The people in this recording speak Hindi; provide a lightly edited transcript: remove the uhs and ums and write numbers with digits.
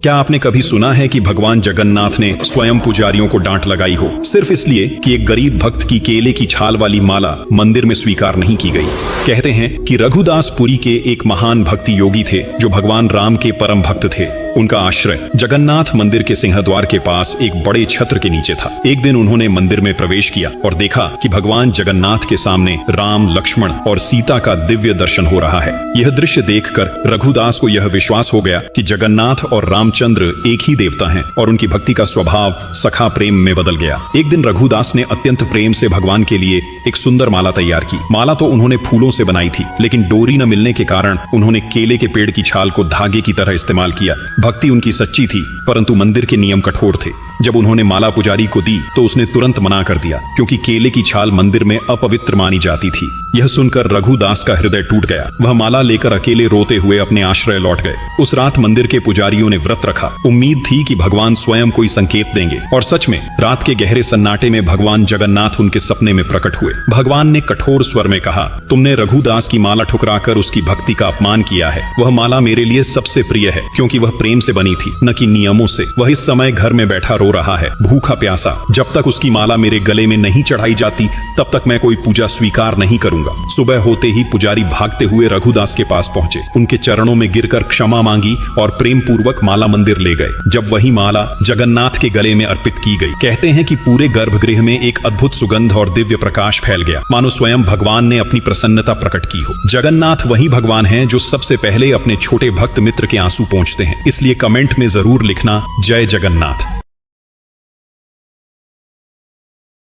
क्या आपने कभी सुना है कि भगवान जगन्नाथ ने स्वयं पुजारियों को डांट लगाई हो सिर्फ इसलिए कि एक गरीब भक्त की केले की छाल वाली माला मंदिर में स्वीकार नहीं की गई? कहते हैं कि रघुदास पुरी के एक महान भक्ति योगी थे जो भगवान राम के परम भक्त थे। उनका आश्रय जगन्नाथ मंदिर के सिंहद्वार के पास एक बड़े छत्र के नीचे था। एक दिन उन्होंने मंदिर में प्रवेश किया और देखा कि भगवान जगन्नाथ के सामने राम, लक्ष्मण और सीता का दिव्य दर्शन हो रहा है। यह दृश्य देखकर रघुदास को यह विश्वास हो गया कि जगन्नाथ और रामचंद्र एक ही देवता हैं और उनकी भक्ति का स्वभाव सखा प्रेम में बदल गया। एक दिन रघुदास ने अत्यंत प्रेम से भगवान के लिए एक सुंदर माला तैयार की। माला तो उन्होंने फूलों से बनाई थी, लेकिन डोरी न मिलने के कारण उन्होंने केले के पेड़ की छाल को धागे की तरह इस्तेमाल किया। भक्ति उनकी सच्ची थी, परंतु मंदिर के नियम कठोर थे। जब उन्होंने माला पुजारी को दी तो उसने तुरंत मना कर दिया, क्योंकि केले की छाल मंदिर में अपवित्र मानी जाती थी। यह सुनकर रघुदास का हृदय टूट गया। वह माला लेकर अकेले रोते हुए अपने आश्रय लौट गए। उस रात मंदिर के पुजारियों ने व्रत रखा। उम्मीद थी कि भगवान स्वयं कोई संकेत देंगे, और सच में रात के गहरे सन्नाटे में भगवान जगन्नाथ उनके सपने में प्रकट हुए। भगवान ने कठोर स्वर में कहा, तुमने रघुदास की माला ठुकराकर उसकी भक्ति का अपमान किया है। वह माला मेरे लिए सबसे प्रिय है, क्योंकि वह प्रेम से बनी थी, न कि नियमों से। वह इस समय घर में बैठा रो रहा है, भूखा प्यासा। जब तक उसकी माला मेरे गले में नहीं चढ़ाई जाती, तब तक मैं कोई पूजा स्वीकार नहीं करूंगा। सुबह होते ही पुजारी भागते हुए रघुदास के पास पहुंचे, उनके चरणों में गिरकर क्षमा मांगी और प्रेम पूर्वक माला मंदिर ले गए। जब वही माला जगन्नाथ के गले में अर्पित की गई, कहते हैं कि पूरे गर्भगृह में एक अद्भुत सुगंध और दिव्य प्रकाश फैल गया, मानो स्वयं भगवान ने अपनी प्रसन्नता प्रकट की हो। जगन्नाथ वही भगवान हैं जो सबसे पहले अपने छोटे भक्त मित्र के आंसू पोंछते हैं। इसलिए कमेंट में जरूर लिखना, जय जगन्नाथ।